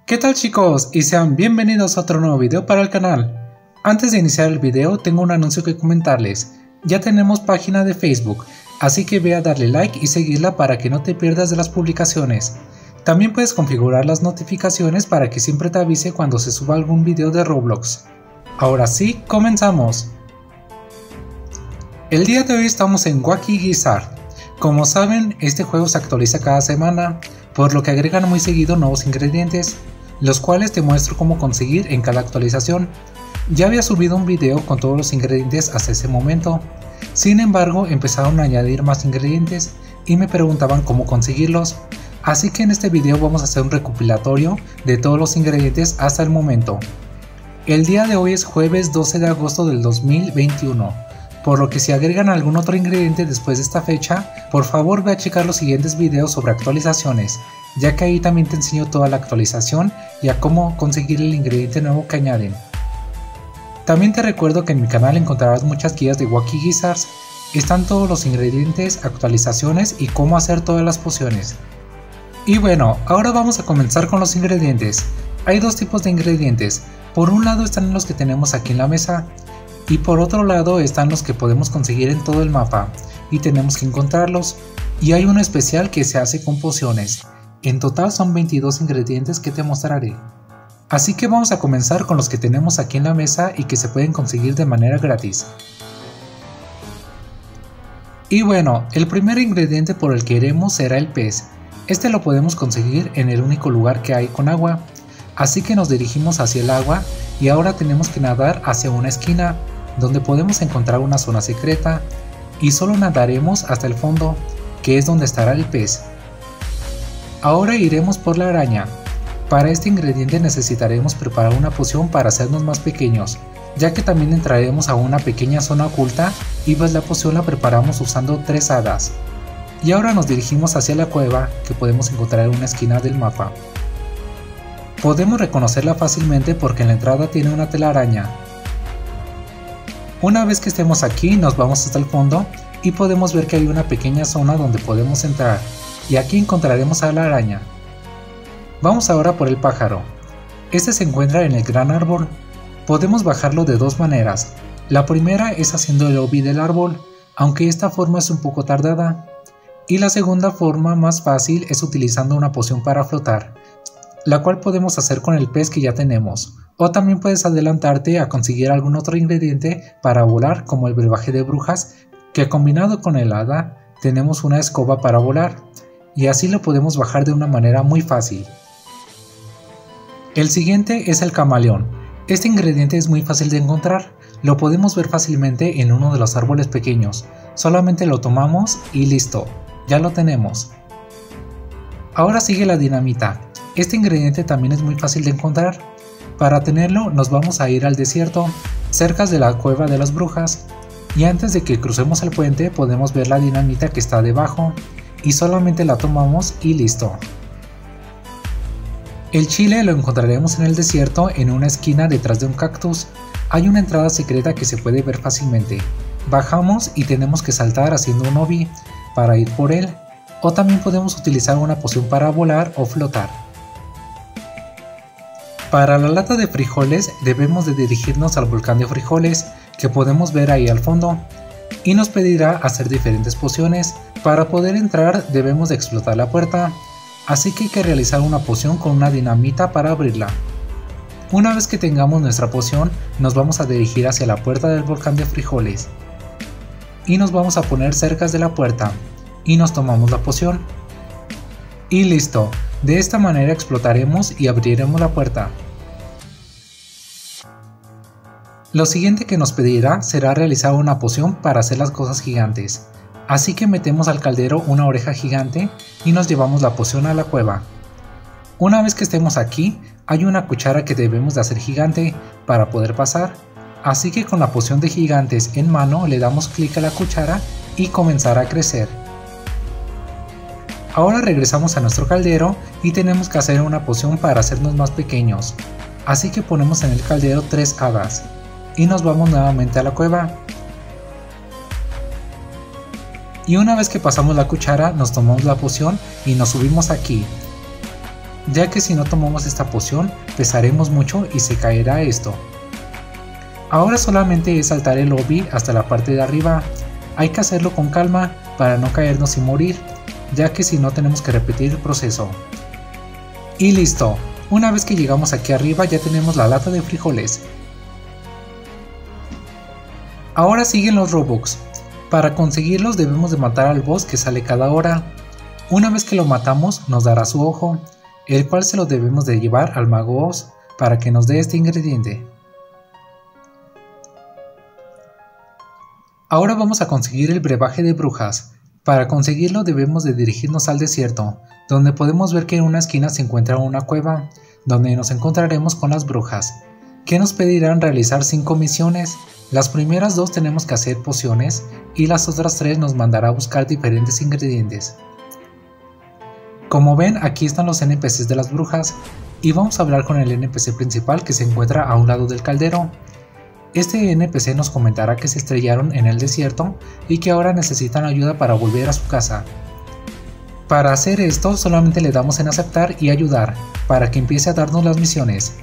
¿Qué tal chicos? Y sean bienvenidos a otro nuevo video para el canal. Antes de iniciar el video tengo un anuncio que comentarles. Ya tenemos página de Facebook, así que ve a darle like y seguirla para que no te pierdas de las publicaciones. También puedes configurar las notificaciones para que siempre te avise cuando se suba algún video de Roblox. Ahora sí, comenzamos. El día de hoy estamos en Wacky Gizzard. Como saben, este juego se actualiza cada semana, por lo que agregan muy seguido nuevos ingredientes, los cuales te muestro cómo conseguir en cada actualización. Ya había subido un video con todos los ingredientes hasta ese momento, sin embargo empezaron a añadir más ingredientes y me preguntaban cómo conseguirlos, así que en este video vamos a hacer un recopilatorio de todos los ingredientes hasta el momento. El día de hoy es jueves 12 de agosto del 2021, por lo que si agregan algún otro ingrediente después de esta fecha, por favor ve a checar los siguientes videos sobre actualizaciones, ya que ahí también te enseño toda la actualización y a cómo conseguir el ingrediente nuevo que añaden. También te recuerdo que en mi canal encontrarás muchas guías de Wacky Gizzards, están todos los ingredientes, actualizaciones y cómo hacer todas las pociones. Y bueno, ahora vamos a comenzar con los ingredientes. Hay dos tipos de ingredientes, por un lado están los que tenemos aquí en la mesa, y por otro lado están los que podemos conseguir en todo el mapa, y tenemos que encontrarlos, y hay uno especial que se hace con pociones. En total son 22 ingredientes que te mostraré. Así que vamos a comenzar con los que tenemos aquí en la mesa y que se pueden conseguir de manera gratis. Y bueno, el primer ingrediente por el que iremos será el pez. Este lo podemos conseguir en el único lugar que hay con agua, así que nos dirigimos hacia el agua y ahora tenemos que nadar hacia una esquina, donde podemos encontrar una zona secreta, y solo nadaremos hasta el fondo, que es donde estará el pez. Ahora iremos por la araña. Para este ingrediente necesitaremos preparar una poción para hacernos más pequeños, ya que también entraremos a una pequeña zona oculta y pues la poción la preparamos usando 3 hadas. Y ahora nos dirigimos hacia la cueva que podemos encontrar en una esquina del mapa. Podemos reconocerla fácilmente porque en la entrada tiene una telaraña. Una vez que estemos aquí nos vamos hasta el fondo y podemos ver que hay una pequeña zona donde podemos entrar, y aquí encontraremos a la araña. Vamos ahora por el pájaro. Este se encuentra en el gran árbol. Podemos bajarlo de dos maneras. La primera es haciendo el lobby del árbol, aunque esta forma es un poco tardada. Y la segunda forma más fácil es utilizando una poción para flotar, la cual podemos hacer con el pez que ya tenemos. O también puedes adelantarte a conseguir algún otro ingrediente para volar, como el brebaje de brujas, que combinado con el hada tenemos una escoba para volar, y así lo podemos bajar de una manera muy fácil. El siguiente es el camaleón. Este ingrediente es muy fácil de encontrar, lo podemos ver fácilmente en uno de los árboles pequeños, solamente lo tomamos y listo, ya lo tenemos. Ahora sigue la dinamita. Este ingrediente también es muy fácil de encontrar. Para tenerlo nos vamos a ir al desierto, cerca de la cueva de las brujas, y antes de que crucemos el puente podemos ver la dinamita que está debajo, y solamente la tomamos y listo. El chile lo encontraremos en el desierto en una esquina detrás de un cactus. Hay una entrada secreta que se puede ver fácilmente. Bajamos y tenemos que saltar haciendo un obi para ir por él, o también podemos utilizar una poción para volar o flotar. Para la lata de frijoles debemos de dirigirnos al volcán de frijoles que podemos ver ahí al fondo, y nos pedirá hacer diferentes pociones. Para poder entrar debemos de explotar la puerta, así que hay que realizar una poción con una dinamita para abrirla. Una vez que tengamos nuestra poción nos vamos a dirigir hacia la puerta del volcán de frijoles, y nos vamos a poner cerca de la puerta, y nos tomamos la poción. Y listo. De esta manera explotaremos y abriremos la puerta. Lo siguiente que nos pedirá será realizar una poción para hacer las cosas gigantes, así que metemos al caldero una oreja gigante y nos llevamos la poción a la cueva. Una vez que estemos aquí, hay una cuchara que debemos de hacer gigante para poder pasar, así que con la poción de gigantes en mano le damos clic a la cuchara y comenzará a crecer. Ahora regresamos a nuestro caldero y tenemos que hacer una poción para hacernos más pequeños, así que ponemos en el caldero 3 hadas y nos vamos nuevamente a la cueva. Y una vez que pasamos la cuchara nos tomamos la poción y nos subimos aquí. ya que si no tomamos esta poción pesaremos mucho y se caerá esto. Ahora solamente es saltar el lobby hasta la parte de arriba, hay que hacerlo con calma para no caernos y morir, ya que si no tenemos que repetir el proceso. Y listo, una vez que llegamos aquí arriba ya tenemos la lata de frijoles. Ahora siguen los Robux. Para conseguirlos debemos de matar al boss que sale cada hora. Una vez que lo matamos nos dará su ojo, el cual se lo debemos de llevar al mago Oz para que nos dé este ingrediente. Ahora vamos a conseguir el brebaje de brujas. Para conseguirlo debemos de dirigirnos al desierto, donde podemos ver que en una esquina se encuentra una cueva, donde nos encontraremos con las brujas, que nos pedirán realizar 5 misiones. Las primeras 2 tenemos que hacer pociones y las otras 3 nos mandará a buscar diferentes ingredientes. Como ven, aquí están los NPCs de las brujas y vamos a hablar con el NPC principal que se encuentra a un lado del caldero. Este NPC nos comentará que se estrellaron en el desierto y que ahora necesitan ayuda para volver a su casa. Para hacer esto solamente le damos en aceptar y ayudar para que empiece a darnos las misiones.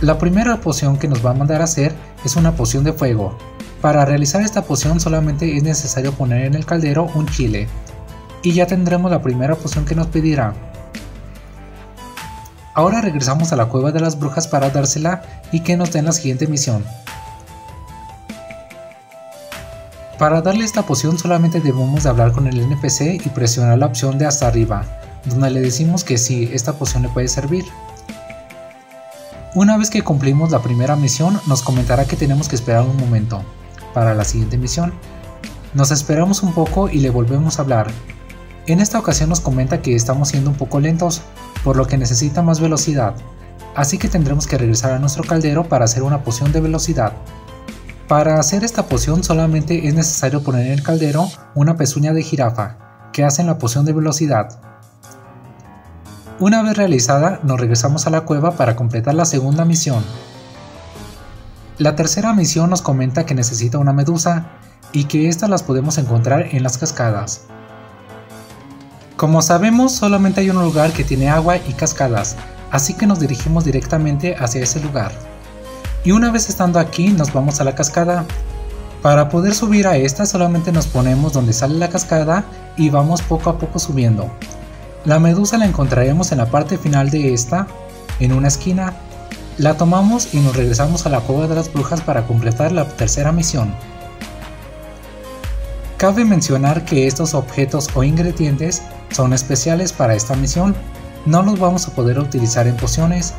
La primera poción que nos va a mandar a hacer es una poción de fuego. Para realizar esta poción solamente es necesario poner en el caldero un chile y ya tendremos la primera poción que nos pedirá. Ahora regresamos a la cueva de las brujas para dársela y que nos den la siguiente misión. Para darle esta poción solamente debemos de hablar con el NPC y presionar la opción de hasta arriba, donde le decimos que sí, esta poción le puede servir. Una vez que cumplimos la primera misión, nos comentará que tenemos que esperar un momento para la siguiente misión. Nos esperamos un poco y le volvemos a hablar. En esta ocasión nos comenta que estamos siendo un poco lentos, por lo que necesita más velocidad, así que tendremos que regresar a nuestro caldero para hacer una poción de velocidad. Para hacer esta poción solamente es necesario poner en el caldero una pezuña de jirafa, que hacen la poción de velocidad. Una vez realizada, nos regresamos a la cueva para completar la segunda misión. La tercera misión nos comenta que necesita una medusa, y que estas las podemos encontrar en las cascadas. Como sabemos, solamente hay un lugar que tiene agua y cascadas, así que nos dirigimos directamente hacia ese lugar. Y una vez estando aquí nos vamos a la cascada. Para poder subir a esta solamente nos ponemos donde sale la cascada y vamos poco a poco subiendo. La medusa la encontraremos en la parte final de esta, en una esquina. La tomamos y nos regresamos a la cueva de las brujas para completar la tercera misión. Cabe mencionar que estos objetos o ingredientes son especiales para esta misión, no los vamos a poder utilizar en pociones.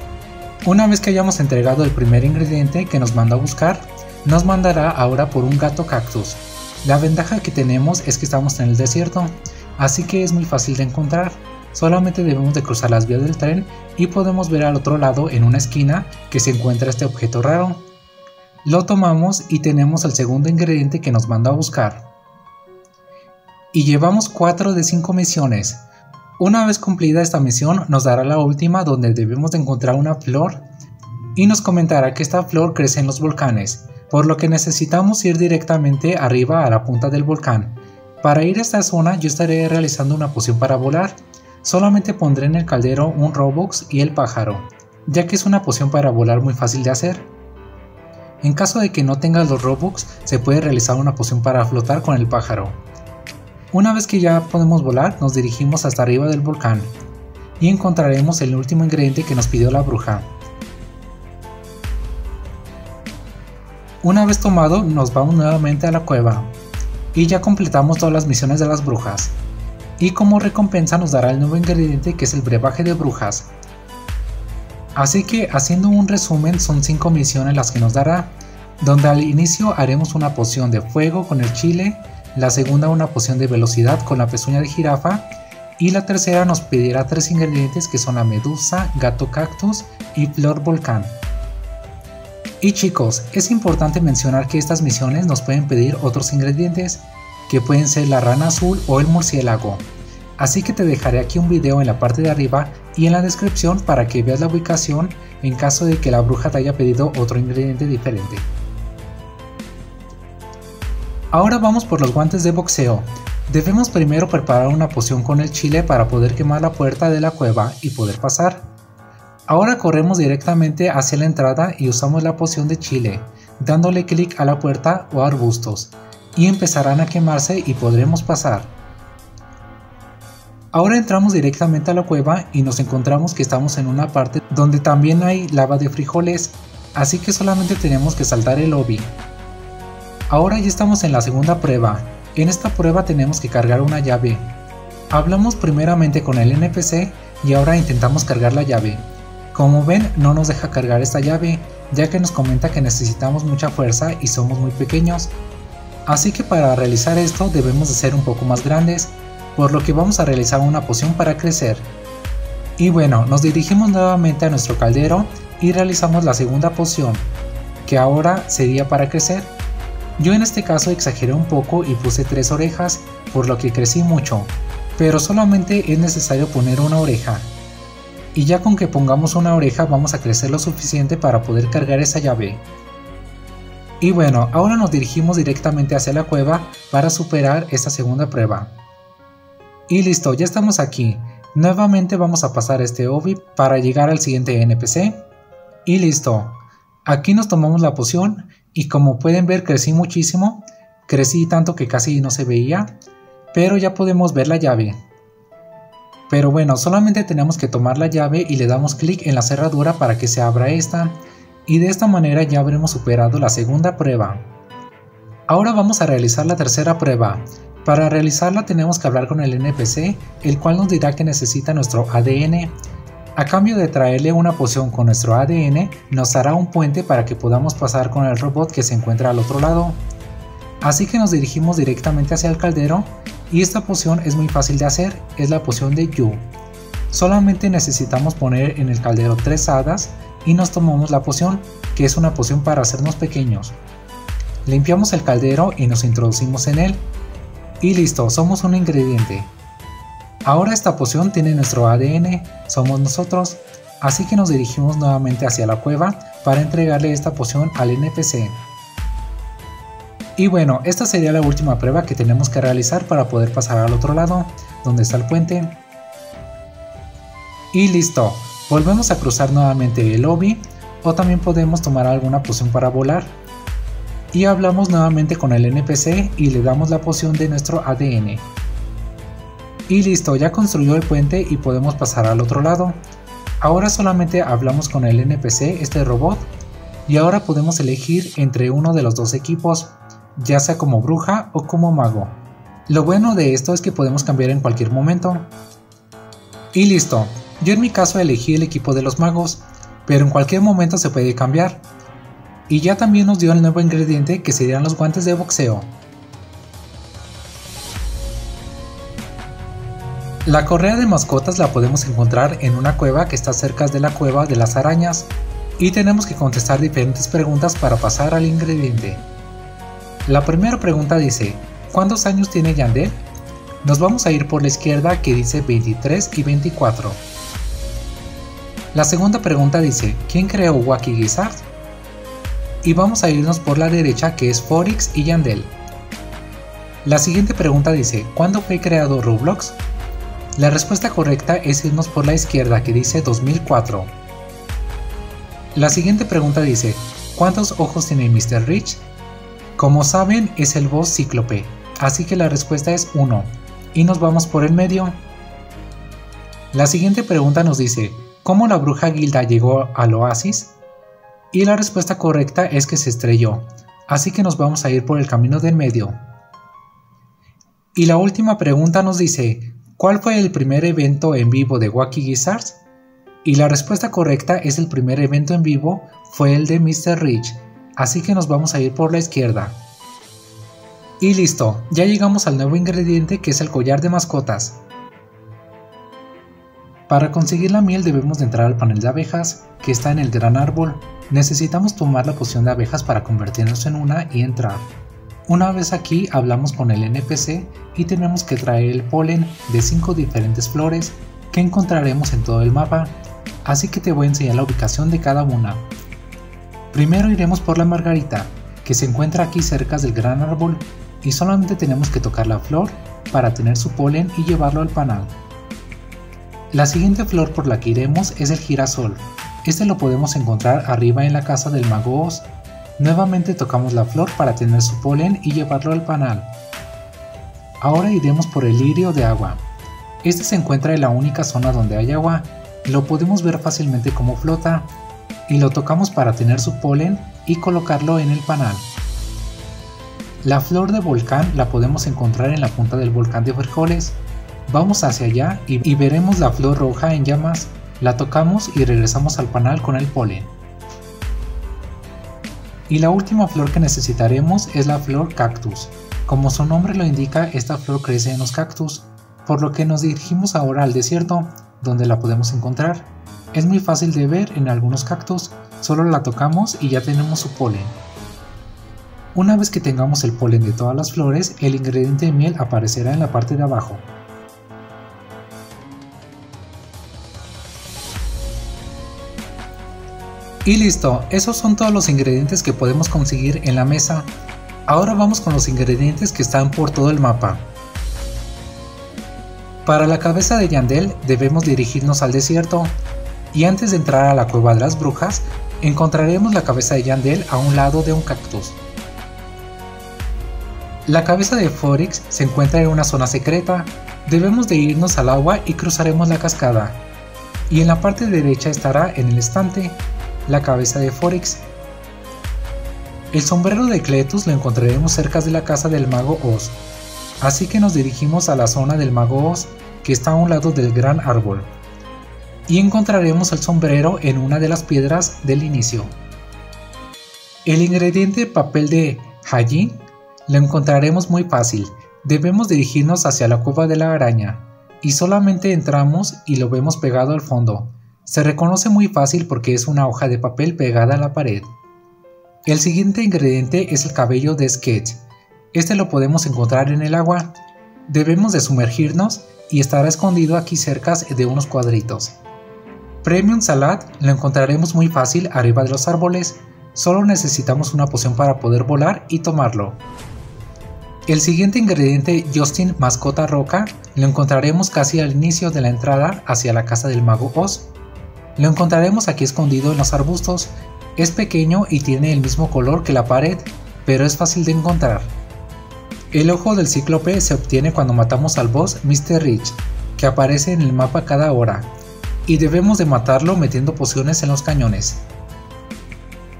Una vez que hayamos entregado el primer ingrediente que nos mandó a buscar, nos mandará ahora por un gato cactus. La ventaja que tenemos es que estamos en el desierto, así que es muy fácil de encontrar. Solamente debemos de cruzar las vías del tren y podemos ver al otro lado en una esquina que se encuentra este objeto raro. Lo tomamos y tenemos el segundo ingrediente que nos mandó a buscar. Y llevamos 4 de 5 misiones. Una vez cumplida esta misión nos dará la última, donde debemos de encontrar una flor y nos comentará que esta flor crece en los volcanes, por lo que necesitamos ir directamente arriba a la punta del volcán. Para ir a esta zona yo estaré realizando una poción para volar. Solamente pondré en el caldero un Robux y el pájaro, ya que es una poción para volar muy fácil de hacer. En caso de que no tengas los Robux, se puede realizar una poción para flotar con el pájaro. Una vez que ya podemos volar, nos dirigimos hasta arriba del volcán y encontraremos el último ingrediente que nos pidió la bruja. Una vez tomado, nos vamos nuevamente a la cueva y ya completamos todas las misiones de las brujas. Y como recompensa nos dará el nuevo ingrediente, que es el brebaje de brujas. Así que, haciendo un resumen, son 5 misiones las que nos dará, donde al inicio haremos una poción de fuego con el chile, la segunda una poción de velocidad con la pezuña de jirafa, y la tercera nos pedirá 3 ingredientes, que son la medusa, gato cactus y flor volcán. Y chicos, es importante mencionar que estas misiones nos pueden pedir otros ingredientes, que pueden ser la rana azul o el murciélago. Así que te dejaré aquí un video en la parte de arriba y en la descripción para que veas la ubicación en caso de que la bruja te haya pedido otro ingrediente diferente. Ahora vamos por los guantes de boxeo. Debemos primero preparar una poción con el chile para poder quemar la puerta de la cueva y poder pasar. Ahora corremos directamente hacia la entrada y usamos la poción de chile, dándole clic a la puerta o arbustos, y empezarán a quemarse y podremos pasar. Ahora entramos directamente a la cueva y nos encontramos que estamos en una parte donde también hay lava de frijoles, así que solamente tenemos que saltar el lobby. Ahora ya estamos en la segunda prueba. En esta prueba tenemos que cargar una llave. Hablamos primeramente con el NPC y ahora intentamos cargar la llave. Como ven, no nos deja cargar esta llave, ya que nos comenta que necesitamos mucha fuerza y somos muy pequeños. Así que para realizar esto debemos de ser un poco más grandes, por lo que vamos a realizar una poción para crecer. Y bueno, nos dirigimos nuevamente a nuestro caldero y realizamos la segunda poción, que ahora sería para crecer. Yo en este caso exageré un poco y puse 3 orejas, por lo que crecí mucho, pero solamente es necesario poner una oreja. Y ya con que pongamos una oreja vamos a crecer lo suficiente para poder cargar esa llave. Y bueno, ahora nos dirigimos directamente hacia la cueva para superar esta segunda prueba. Y listo, ya estamos aquí. Nuevamente vamos a pasar este obby para llegar al siguiente NPC. Y listo. Aquí nos tomamos la poción y como pueden ver crecí muchísimo. Crecí tanto que casi no se veía, pero ya podemos ver la llave. Pero bueno, solamente tenemos que tomar la llave y le damos clic en la cerradura para que se abra esta. Y de esta manera ya habremos superado la segunda prueba. Ahora vamos a realizar la tercera prueba. Para realizarla tenemos que hablar con el NPC, el cual nos dirá que necesita nuestro ADN. A cambio de traerle una poción con nuestro ADN, nos dará un puente para que podamos pasar con el robot que se encuentra al otro lado. Así que nos dirigimos directamente hacia el caldero, y esta poción es muy fácil de hacer, es la poción de Yu. Solamente necesitamos poner en el caldero 3 hadas y nos tomamos la poción, que es una poción para hacernos pequeños. Limpiamos el caldero y nos introducimos en él. Y listo, somos un ingrediente. Ahora esta poción tiene nuestro ADN, somos nosotros, así que nos dirigimos nuevamente hacia la cueva para entregarle esta poción al NPC. Y bueno, esta sería la última prueba que tenemos que realizar para poder pasar al otro lado, donde está el puente. Y listo, volvemos a cruzar nuevamente el lobby, o también podemos tomar alguna poción para volar. Y hablamos nuevamente con el NPC y le damos la poción de nuestro ADN. Y listo, ya construyó el puente y podemos pasar al otro lado. Ahora solamente hablamos con el NPC, este robot, y ahora podemos elegir entre uno de los dos equipos, ya sea como bruja o como mago. Lo bueno de esto es que podemos cambiar en cualquier momento. Y listo, yo en mi caso elegí el equipo de los magos, pero en cualquier momento se puede cambiar. Y ya también nos dio el nuevo ingrediente que serían los guantes de boxeo. La correa de mascotas la podemos encontrar en una cueva que está cerca de la cueva de las arañas, y tenemos que contestar diferentes preguntas para pasar al ingrediente. La primera pregunta dice, ¿cuántos años tiene Yandel? Nos vamos a ir por la izquierda que dice 23 y 24. La segunda pregunta dice, ¿quién creó Wacky Gizzard? Y vamos a irnos por la derecha que es Forix y Yandel. La siguiente pregunta dice, ¿cuándo fue creado Roblox? La respuesta correcta es irnos por la izquierda que dice 2004. La siguiente pregunta dice, ¿cuántos ojos tiene Mr. Rich? Como saben es el boss cíclope, así que la respuesta es 1, y nos vamos por el medio. La siguiente pregunta nos dice, ¿cómo la bruja Gilda llegó al oasis? Y la respuesta correcta es que se estrelló, así que nos vamos a ir por el camino del medio. Y la última pregunta nos dice, ¿cuál fue el primer evento en vivo de Wacky Gizzard? Y la respuesta correcta es el primer evento en vivo fue el de Mr. Rich, así que nos vamos a ir por la izquierda. Y listo, ya llegamos al nuevo ingrediente que es el collar de mascotas. Para conseguir la miel debemos de entrar al panel de abejas, que está en el gran árbol. Necesitamos tomar la poción de abejas para convertirnos en una y entrar. Una vez aquí hablamos con el NPC y tenemos que traer el polen de 5 diferentes flores que encontraremos en todo el mapa, así que te voy a enseñar la ubicación de cada una. Primero iremos por la margarita, que se encuentra aquí cerca del gran árbol, y solamente tenemos que tocar la flor para tener su polen y llevarlo al panal. La siguiente flor por la que iremos es el girasol. Este lo podemos encontrar arriba en la casa del mago Oz. Nuevamente tocamos la flor para tener su polen y llevarlo al panal. Ahora iremos por el lirio de agua. Este se encuentra en la única zona donde hay agua. Lo podemos ver fácilmente como flota y lo tocamos para tener su polen y colocarlo en el panal. La flor de volcán la podemos encontrar en la punta del volcán de frijoles. Vamos hacia allá y veremos la flor roja en llamas, la tocamos y regresamos al panal con el polen. Y la última flor que necesitaremos es la flor cactus. Como su nombre lo indica, esta flor crece en los cactus, por lo que nos dirigimos ahora al desierto, donde la podemos encontrar. Es muy fácil de ver en algunos cactus, solo la tocamos y ya tenemos su polen. Una vez que tengamos el polen de todas las flores, el ingrediente de miel aparecerá en la parte de abajo. Y listo, esos son todos los ingredientes que podemos conseguir en la mesa. Ahora vamos con los ingredientes que están por todo el mapa. Para la cabeza de Yandel debemos dirigirnos al desierto, y antes de entrar a la cueva de las brujas, encontraremos la cabeza de Yandel a un lado de un cactus. La cabeza de Forix se encuentra en una zona secreta, debemos de irnos al agua y cruzaremos la cascada, y en la parte derecha estará en el estante la cabeza de Forix. El sombrero de Cletus lo encontraremos cerca de la casa del mago Oz, así que nos dirigimos a la zona del mago Oz, que está a un lado del gran árbol, y encontraremos el sombrero en una de las piedras del inicio. El ingrediente papel de Hajin lo encontraremos muy fácil, debemos dirigirnos hacia la cueva de la araña, y solamente entramos y lo vemos pegado al fondo. Se reconoce muy fácil porque es una hoja de papel pegada a la pared. El siguiente ingrediente es el cabello de Sketch. Este lo podemos encontrar en el agua. Debemos de sumergirnos y estará escondido aquí cerca de unos cuadritos. Premium Salad lo encontraremos muy fácil arriba de los árboles. Solo necesitamos una poción para poder volar y tomarlo. El siguiente ingrediente, Justin Mascota Roca, lo encontraremos casi al inicio de la entrada hacia la casa del mago Oz. Lo encontraremos aquí escondido en los arbustos. Es pequeño y tiene el mismo color que la pared, pero es fácil de encontrar. El ojo del cíclope se obtiene cuando matamos al boss Mr. Rich, que aparece en el mapa cada hora, y debemos de matarlo metiendo pociones en los cañones.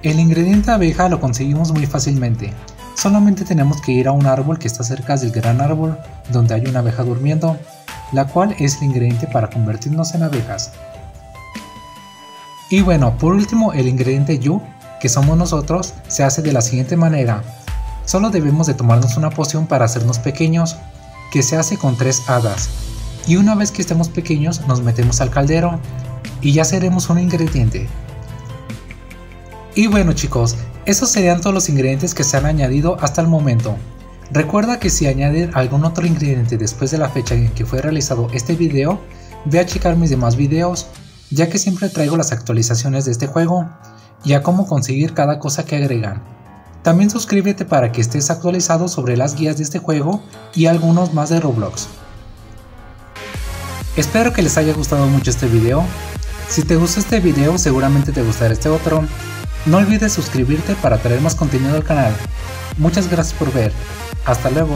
El ingrediente abeja lo conseguimos muy fácilmente. Solamente tenemos que ir a un árbol que está cerca del gran árbol, donde hay una abeja durmiendo, la cual es el ingrediente para convertirnos en abejas. Y bueno, por último, el ingrediente Yu, que somos nosotros, se hace de la siguiente manera. Solo debemos de tomarnos una poción para hacernos pequeños, que se hace con 3 hadas. Y una vez que estemos pequeños, nos metemos al caldero, y ya seremos un ingrediente. Y bueno chicos, esos serían todos los ingredientes que se han añadido hasta el momento. Recuerda que si añaden algún otro ingrediente después de la fecha en que fue realizado este video, ve a checar mis demás videos, ya que siempre traigo las actualizaciones de este juego y a cómo conseguir cada cosa que agregan. También suscríbete para que estés actualizado sobre las guías de este juego y algunos más de Roblox. Espero que les haya gustado mucho este video. Si te gustó este video, seguramente te gustará este otro. No olvides suscribirte para traer más contenido al canal. Muchas gracias por ver. Hasta luego.